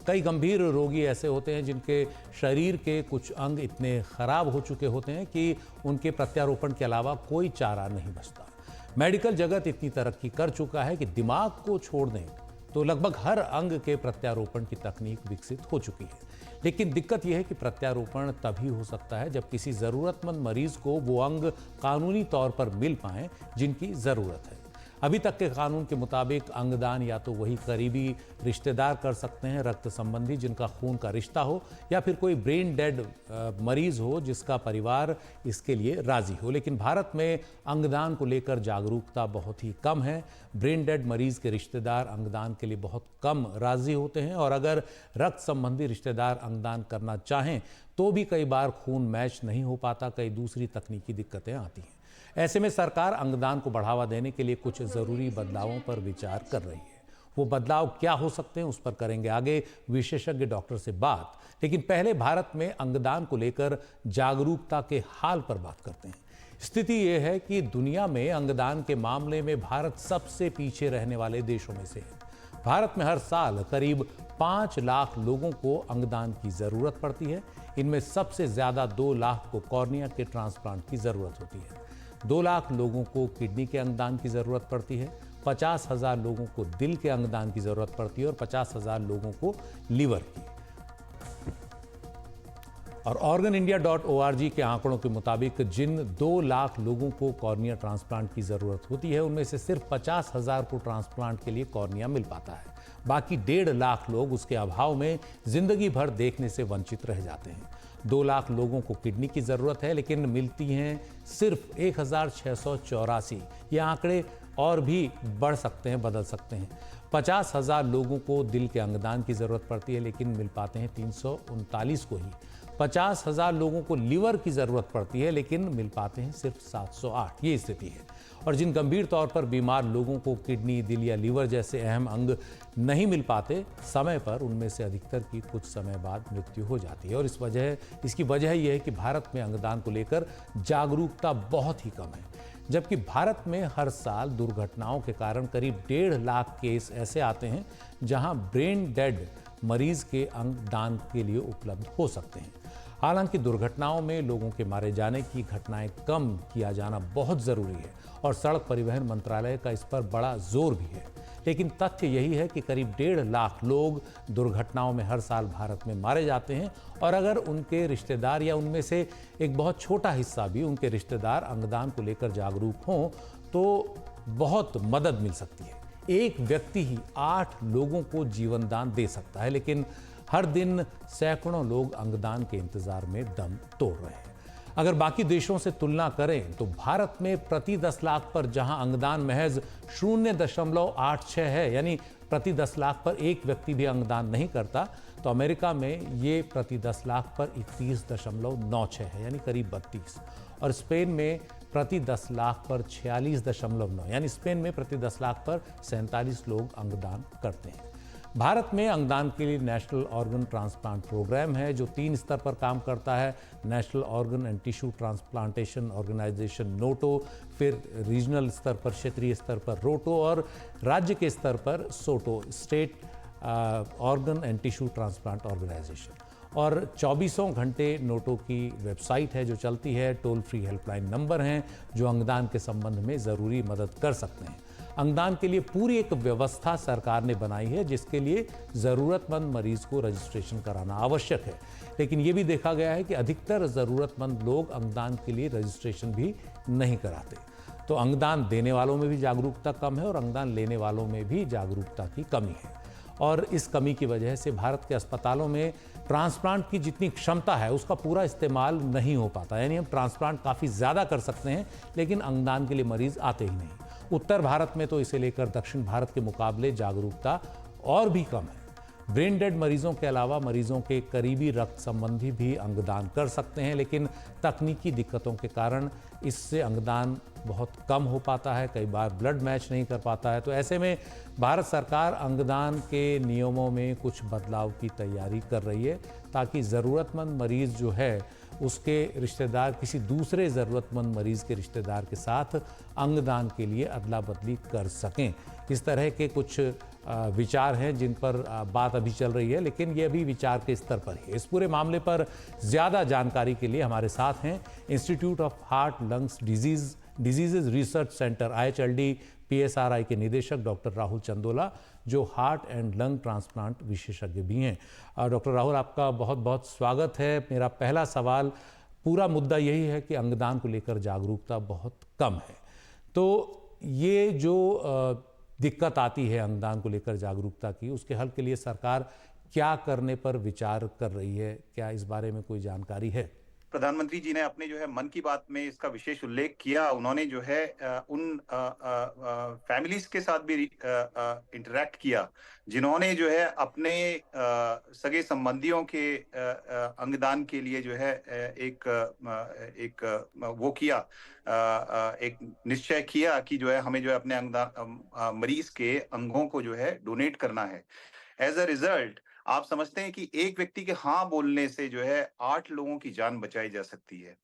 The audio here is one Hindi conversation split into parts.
कई गंभीर रोगी ऐसे होते हैं जिनके शरीर के कुछ अंग इतने खराब हो चुके होते हैं कि उनके प्रत्यारोपण के अलावा कोई चारा नहीं बचता। मेडिकल जगत इतनी तरक्की कर चुका है कि दिमाग को छोड़ दें तो लगभग हर अंग के प्रत्यारोपण की तकनीक विकसित हो चुकी है। लेकिन दिक्कत यह है कि प्रत्यारोपण तभी हो सकता है जब किसी ज़रूरतमंद मरीज को वो अंग कानूनी तौर पर मिल पाएं जिनकी ज़रूरत है। अभी तक के कानून के मुताबिक अंगदान या तो वही करीबी रिश्तेदार कर सकते हैं रक्त संबंधी जिनका खून का रिश्ता हो, या फिर कोई ब्रेन डेड मरीज हो जिसका परिवार इसके लिए राजी हो। लेकिन भारत में अंगदान को लेकर जागरूकता बहुत ही कम है। ब्रेन डेड मरीज के रिश्तेदार अंगदान के लिए बहुत कम राजी होते हैं, और अगर रक्त संबंधी रिश्तेदार अंगदान करना चाहें तो भी कई बार खून मैच नहीं हो पाता। कई दूसरी तकनीकी दिक्कतें आती हैं। ऐसे में सरकार अंगदान को बढ़ावा देने के लिए कुछ ज़रूरी बदलावों पर विचार कर रही है। वो बदलाव क्या हो सकते हैं उस पर करेंगे आगे विशेषज्ञ डॉक्टर से बात। लेकिन पहले भारत में अंगदान को लेकर जागरूकता के हाल पर बात करते हैं। स्थिति ये है कि दुनिया में अंगदान के मामले में भारत सबसे पीछे रहने वाले देशों में से है। भारत में हर साल करीब 5 लाख लोगों को अंगदान की ज़रूरत पड़ती है। इनमें सबसे ज़्यादा 2 लाख को कॉर्निया के ट्रांसप्लांट की ज़रूरत होती है। 2 लाख लोगों को किडनी के अंगदान की ज़रूरत पड़ती है। 50,000 लोगों को दिल के अंगदान की ज़रूरत पड़ती है और 50,000 लोगों को लीवर की। और organindia.org के आंकड़ों के मुताबिक जिन 2 लाख लोगों को कॉर्निया ट्रांसप्लांट की ज़रूरत होती है उनमें से सिर्फ 50,000 को ट्रांसप्लांट के लिए कॉर्निया मिल पाता है। बाकी 1.5 लाख लोग उसके अभाव में जिंदगी भर देखने से वंचित रह जाते हैं। 2 लाख लोगों को किडनी की ज़रूरत है लेकिन मिलती हैं सिर्फ 1,684। ये आंकड़े और भी बढ़ सकते हैं, बदल सकते हैं। 50,000 लोगों को दिल के अंगदान की ज़रूरत पड़ती है लेकिन मिल पाते हैं 339 को ही। 50,000 लोगों को लीवर की ज़रूरत पड़ती है लेकिन मिल पाते हैं सिर्फ 708। ये स्थिति है। और जिन गंभीर तौर पर बीमार लोगों को किडनी, दिल या लीवर जैसे अहम अंग नहीं मिल पाते समय पर, उनमें से अधिकतर की कुछ समय बाद मृत्यु हो जाती है। और इसकी वजह यह है कि भारत में अंगदान को लेकर जागरूकता बहुत ही कम है। जबकि भारत में हर साल दुर्घटनाओं के कारण करीब 1.5 लाख केस ऐसे आते हैं जहां ब्रेन डेड मरीज के अंग दान के लिए उपलब्ध हो सकते हैं। हालांकि दुर्घटनाओं में लोगों के मारे जाने की घटनाएं कम किया जाना बहुत ज़रूरी है और सड़क परिवहन मंत्रालय का इस पर बड़ा जोर भी है। लेकिन तथ्य यही है कि करीब 1.5 लाख लोग दुर्घटनाओं में हर साल भारत में मारे जाते हैं, और अगर उनके रिश्तेदार या उनमें से एक बहुत छोटा हिस्सा भी उनके रिश्तेदार अंगदान को लेकर जागरूक हों तो बहुत मदद मिल सकती है। एक व्यक्ति ही 8 लोगों को जीवन दान दे सकता है, लेकिन हर दिन सैकड़ों लोग अंगदान के इंतजार में दम तोड़ रहे हैं। अगर बाकी देशों से तुलना करें तो भारत में प्रति 10 लाख पर जहां अंगदान महज 0.86 है, यानी प्रति 10 लाख पर एक व्यक्ति भी अंगदान नहीं करता, तो अमेरिका में ये प्रति 10 लाख पर 31.96 है, यानी करीब 32। और स्पेन में प्रति 10 लाख पर 46.9, यानी स्पेन में प्रति 10 लाख पर 47 लोग अंगदान करते हैं। भारत में अंगदान के लिए नेशनल ऑर्गन ट्रांसप्लांट प्रोग्राम है जो 3 स्तर पर काम करता है। National organ and tissue transplantation organization NOTTO, फिर रीजनल स्तर पर, क्षेत्रीय स्तर पर रोटो, और राज्य के स्तर पर SOTTO, state organ and tissue transplant organisation. और 24 घंटे नोटो की वेबसाइट है जो चलती है। टोल फ्री हेल्पलाइन नंबर हैं जो अंगदान के संबंध में ज़रूरी मदद कर सकते हैं। अंगदान के लिए पूरी एक व्यवस्था सरकार ने बनाई है जिसके लिए ज़रूरतमंद मरीज को रजिस्ट्रेशन कराना आवश्यक है। लेकिन ये भी देखा गया है कि अधिकतर ज़रूरतमंद लोग अंगदान के लिए रजिस्ट्रेशन भी नहीं कराते। तो अंगदान देने वालों में भी जागरूकता कम है और अंगदान लेने वालों में भी जागरूकता की कमी है। और इस कमी की वजह से भारत के अस्पतालों में ट्रांसप्लांट की जितनी क्षमता है उसका पूरा इस्तेमाल नहीं हो पाता। यानी हम ट्रांसप्लांट काफ़ी ज़्यादा कर सकते हैं लेकिन अंगदान के लिए मरीज़ आते ही नहीं। उत्तर भारत में तो इसे लेकर दक्षिण भारत के मुकाबले जागरूकता और भी कम है। ब्रेन डेड मरीजों के अलावा मरीजों के करीबी रक्त संबंधी भी अंगदान कर सकते हैं, लेकिन तकनीकी दिक्कतों के कारण इससे अंगदान बहुत कम हो पाता है। कई बार ब्लड मैच नहीं कर पाता है। तो ऐसे में भारत सरकार अंगदान के नियमों में कुछ बदलाव की तैयारी कर रही है ताकि ज़रूरतमंद मरीज़ जो है उसके रिश्तेदार किसी दूसरे ज़रूरतमंद मरीज़ के रिश्तेदार के साथ अंगदान के लिए अदला बदली कर सकें। इस तरह के कुछ विचार हैं जिन पर बात अभी चल रही है, लेकिन ये अभी विचार के स्तर पर ही। इस पूरे मामले पर ज़्यादा जानकारी के लिए हमारे साथ हैं institute of heart lungs diseases research centre IHLD PSRI के निदेशक डॉक्टर राहुल चंदोला, जो हार्ट एंड लंग ट्रांसप्लांट विशेषज्ञ भी हैं। डॉक्टर राहुल, आपका बहुत बहुत स्वागत है। मेरा पहला सवाल, पूरा मुद्दा यही है कि अंगदान को लेकर जागरूकता बहुत कम है, तो ये जो दिक्कत आती है अंगदान को लेकर जागरूकता की, उसके हल के लिए सरकार क्या करने पर विचार कर रही है? क्या इस बारे में कोई जानकारी है? प्रधानमंत्री जी ने अपने जो है मन की बात में इसका विशेष उल्लेख किया। उन्होंने जो है उन फैमिलीज के साथ भी इंटरेक्ट किया जिन्होंने जो है अपने सगे संबंधियों के अंगदान के लिए जो है वो किया, एक निश्चय किया कि जो है हमें जो है अपने अंगदान मरीज के अंगों को जो है डोनेट करना है। एज अ रिजल्ट आप समझते हैं कि एक व्यक्ति के हाँ बोलने से जो है 8 लोगों की जान बचाई जा सकती है।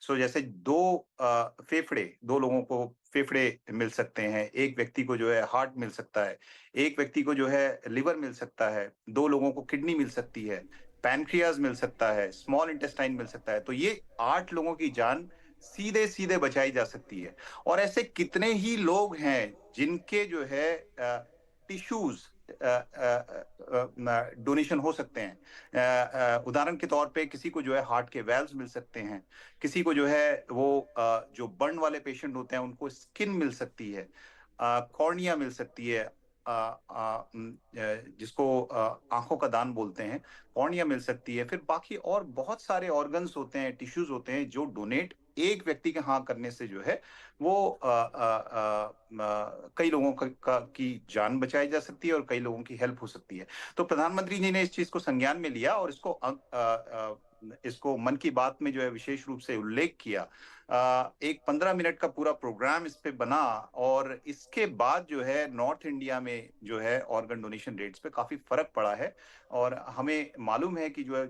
सो जैसे दो लोगों को फेफड़े मिल सकते हैं, एक व्यक्ति को जो है हार्ट मिल सकता है, एक व्यक्ति को जो है लिवर मिल सकता है, 2 लोगों को किडनी मिल सकती है, पैनक्रियाज मिल सकता है, स्मॉल इंटेस्टाइन मिल सकता है। तो ये 8 लोगों की जान सीधे सीधे बचाई जा सकती है। और ऐसे कितने ही लोग हैं जिनके जो है टिश्यूज डोनेशन हो सकते हैं। उदाहरण के तौर पे किसी को जो है हार्ट के वेल्व्स मिल सकते हैं, किसी को जो है वो जो बर्न वाले पेशेंट होते हैं उनको स्किन मिल सकती है, कॉर्निया मिल सकती है, जिसको आंखों का दान बोलते हैं, कॉर्निया मिल सकती है। फिर बाकी और बहुत सारे ऑर्गन्स होते हैं, टिश्यूज होते हैं जो डोनेट एक व्यक्ति के हाँ करने से जो है वो कई लोगों की जान बचाई जा सकती है और कई लोगों की हेल्प हो सकती है। तो प्रधानमंत्री जी ने इस चीज को संज्ञान में लिया और इसको मन की बात में जो है विशेष रूप से उल्लेख किया। एक 15 मिनट का पूरा प्रोग्राम इस पे बना और इसके बाद जो है नॉर्थ इंडिया में जो है ऑर्गन डोनेशन रेट्स पे काफी फर्क पड़ा है। और हमें मालूम है कि जो है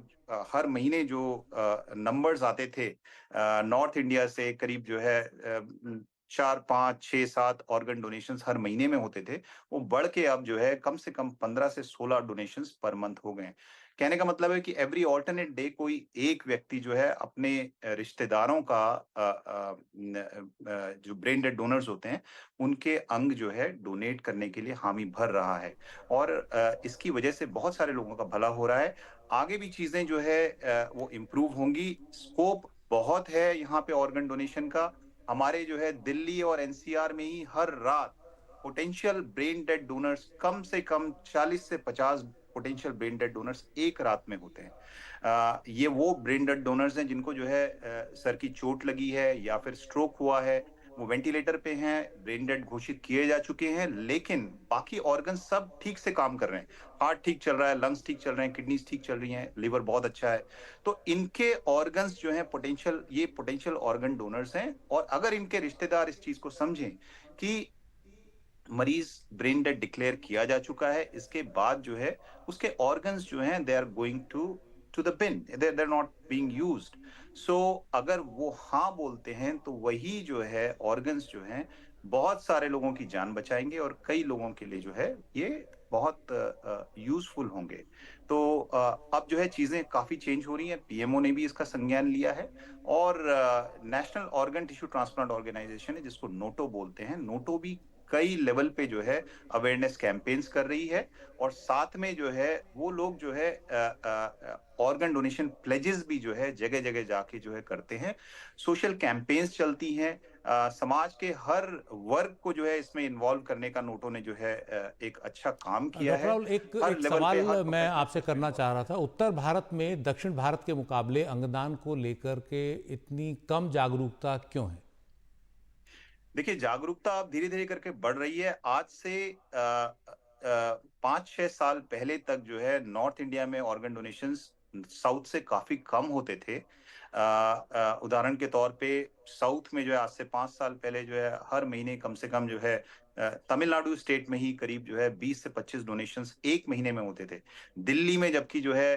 हर महीने जो नंबर्स आते थे नॉर्थ इंडिया से, करीब जो है 4, 5, 6, 7 ऑर्गन डोनेशंस हर महीने में होते थे, वो बढ़ के अब जो है कम से कम 15 से 16 डोनेशंस पर मंथ हो गए हैं। कहने का मतलब है कि एवरी ऑल्टरनेट डे कोई एक व्यक्ति जो है अपने रिश्तेदारों का जो ब्रेन डेड डोनर्स होते हैं उनके अंग जो है डोनेट करने के लिए हामी भर रहा है। और इसकी वजह से बहुत सारे लोगों का भला हो रहा है। आगे भी चीजें जो है वो इम्प्रूव होंगी। स्कोप बहुत है यहाँ पे ऑर्गन डोनेशन का। हमारे जो है दिल्ली और एनसीआर में ही हर रात पोटेंशियल ब्रेन डेड डोनर्स कम से कम 40 से 50 पोटेंशियल ब्रेन डेड डोनर्स एक रात में होते हैं। ये वो ब्रेन डेड डोनर्स हैं जिनको जो है सर की चोट लगी है या फिर स्ट्रोक हुआ है, वो वेंटिलेटर पे हैं, ब्रेन डेड घोषित किए जा चुके हैं, लेकिन बाकी ऑर्गन सब ठीक से काम कर रहे हैं। हार्ट ठीक चल रहा है, लंग्स ठीक चल रहे हैं, किडनीज ठीक चल रही हैं, लिवर बहुत अच्छा है। तो इनके ऑर्गन्स जो हैं ये पोटेंशियल ऑर्गन डोनर्स हैं। और अगर इनके रिश्तेदार इस चीज को समझें कि मरीज ब्रेन डेड डिक्लेयर किया जा चुका है, इसके बाद जो है उसके ऑर्गन्स जो हैं they are going to the bin, they are not being used. So अगर वो हाँ बोलते हैं तो वही जो है ऑर्गन्स जो हैं बहुत सारे लोगों की जान बचाएंगे और कई लोगों के लिए जो है ये बहुत यूजफुल होंगे। तो अब जो है चीजें काफी चेंज हो रही हैं। पीएमओ ने भी इसका संज्ञान लिया है और national organ tissue transplant organization है जिसको नोटो बोलते हैं, नोटो भी कई लेवल पे जो है अवेयरनेस कैंपेन्स कर रही है। और साथ में जो है वो लोग जो है ऑर्गन डोनेशन प्लेजेस भी जो है जगह जगह जाके जो है करते हैं। सोशल कैंपेन्स चलती हैं। समाज के हर वर्ग को जो है इसमें इन्वॉल्व करने का नोटो ने जो है एक अच्छा काम किया डॉक्टर है। राहुल, एक हर एक लेवल पे, सवाल हर मैं प्रोफेशनल आपसे करना चाह रहा था। उत्तर भारत में दक्षिण भारत के मुकाबले अंगदान को लेकर के इतनी कम जागरूकता क्यों है? देखिए, जागरूकता अब धीरे धीरे करके बढ़ रही है। आज से 5-6 साल पहले तक जो है नॉर्थ इंडिया में ऑर्गन डोनेशंस साउथ से काफी कम होते थे। उदाहरण के तौर पे साउथ में जो है आज से 5 साल पहले जो है हर महीने कम से कम जो है तमिलनाडु स्टेट में ही करीब जो है 20 से 25 डोनेशंस एक महीने में होते थे। दिल्ली में जबकि जो है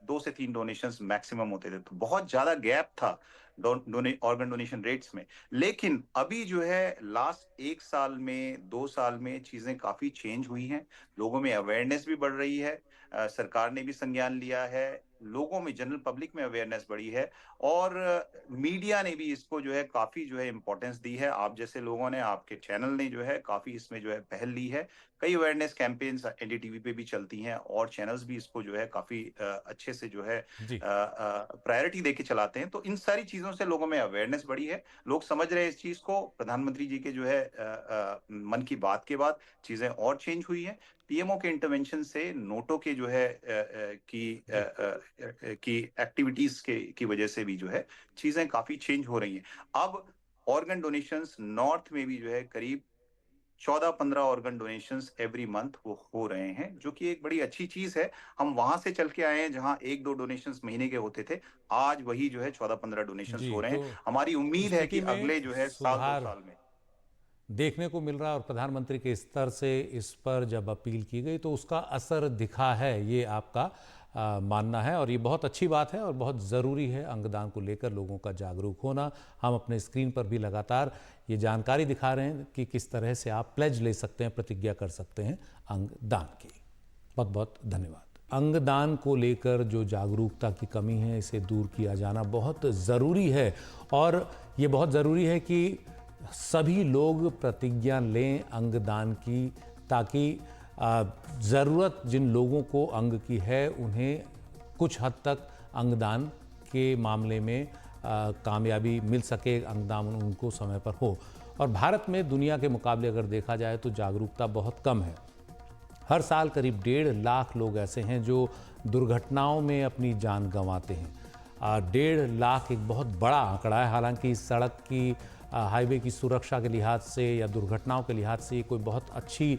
2 से 3 डोनेशंस मैक्सिमम होते थे। तो बहुत ज्यादा गैप था ऑर्गन डोनेशन रेट्स में। लेकिन अभी जो है लास्ट 1 साल में, 2 साल में चीज़ें काफ़ी चेंज हुई हैं। लोगों में अवेयरनेस भी बढ़ रही है। सरकार ने भी संज्ञान लिया है, लोगों में, जनरल पब्लिक में अवेयरनेस बढ़ी है और मीडिया ने भी इसको जो है काफ़ी जो है इम्पोर्टेंस दी है। आप जैसे लोगों ने, आपके चैनल ने जो है काफ़ी इसमें जो है पहल ली है। कई अवेयरनेस कैंपेन्स एनडीटीवी पे भी चलती हैं और चैनल्स भी इसको जो है काफ़ी अच्छे से जो है जी। प्रायोरिटी देके चलाते हैं। तो इन सारी चीज़ों से लोगों में अवेयरनेस बढ़ी है। लोग समझ रहे हैं इस चीज़ को। प्रधानमंत्री जी के जो है मन की बात के बाद चीज़ें और चेंज हुई हैं। पीएमओ के इंटरवेंशन से नोटों के जो है जी। की एक्टिविटीज़ की वजह से भी जो है चीज़ें काफ़ी चेंज हो रही हैं। अब ऑर्गन डोनेशंस नॉर्थ में भी जो है करीब 14-15 ऑर्गन डोनेशंस एवरी मंथ वो हो रहे हैं, जो कि एक बड़ी अच्छी चीज़ है। हम वहाँ से चल के आए हैं जहाँ 1-2 डोनेशंस महीने के होते थे। आज वही जो है 14-15 डोनेशंस जी, हो रहे हैं। तो हमारी उम्मीद है स्थिति कि में अगले जो है साल 2 सुधार साल में देखने को मिल रहा है और प्रधानमंत्री के स्तर से इस पर जब अपील की गई तो उसका असर दिखा है, ये आपका मानना है और ये बहुत अच्छी बात है और बहुत ज़रूरी है अंगदान को लेकर लोगों का जागरूक होना। हम अपने स्क्रीन पर भी लगातार ये जानकारी दिखा रहे हैं कि किस तरह से आप प्लेज ले सकते हैं, प्रतिज्ञा कर सकते हैं अंगदान की। बहुत बहुत धन्यवाद। अंगदान को लेकर जो जागरूकता की कमी है, इसे दूर किया जाना बहुत ज़रूरी है और ये बहुत ज़रूरी है कि सभी लोग प्रतिज्ञा लें अंगदान की, ताकि ज़रूरत जिन लोगों को अंग की है उन्हें कुछ हद तक अंगदान के मामले में कामयाबी मिल सके, अंगदान उनको समय पर हो। और भारत में दुनिया के मुकाबले अगर देखा जाए तो जागरूकता बहुत कम है। हर साल करीब 1.5 लाख लोग ऐसे हैं जो दुर्घटनाओं में अपनी जान गंवाते हैं। 1.5 लाख एक बहुत बड़ा आंकड़ा है। हालांकि सड़क की, हाईवे की सुरक्षा के लिहाज से या दुर्घटनाओं के लिहाज से ये कोई बहुत अच्छी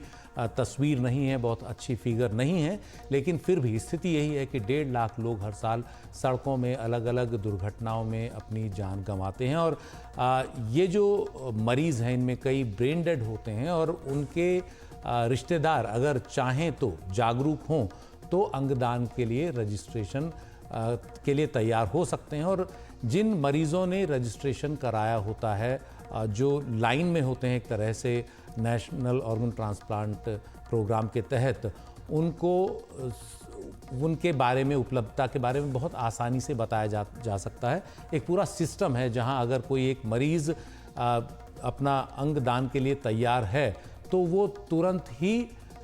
तस्वीर नहीं है, बहुत अच्छी फिगर नहीं है, लेकिन फिर भी स्थिति यही है कि 1.5 लाख लोग हर साल सड़कों में अलग अलग दुर्घटनाओं में अपनी जान गंवाते हैं। और ये जो मरीज़ हैं इनमें कई ब्रेन डेड होते हैं और उनके रिश्तेदार अगर चाहें तो, जागरूक हों तो अंगदान के लिए रजिस्ट्रेशन के लिए तैयार हो सकते हैं। और जिन मरीज़ों ने रजिस्ट्रेशन कराया होता है, जो लाइन में होते हैं एक तरह से नेशनल ऑर्गन ट्रांसप्लांट प्रोग्राम के तहत, उनको उनके बारे में, उपलब्धता के बारे में बहुत आसानी से बताया जा सकता है। एक पूरा सिस्टम है जहां अगर कोई एक मरीज़ अपना अंग दान के लिए तैयार है तो वो तुरंत ही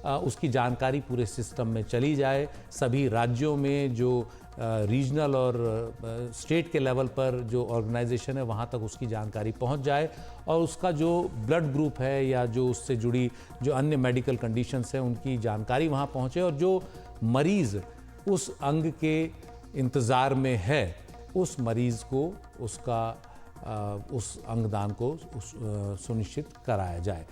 उसकी जानकारी पूरे सिस्टम में चली जाए। सभी राज्यों में जो रीजनल और स्टेट के लेवल पर जो ऑर्गेनाइजेशन है वहाँ तक उसकी जानकारी पहुँच जाए और उसका जो ब्लड ग्रुप है या जो उससे जुड़ी जो अन्य मेडिकल कंडीशंस हैं उनकी जानकारी वहाँ पहुँचे और जो मरीज़ उस अंग के इंतज़ार में है उस मरीज़ को उसका उस अंगदान को सुनिश्चित कराया जाए।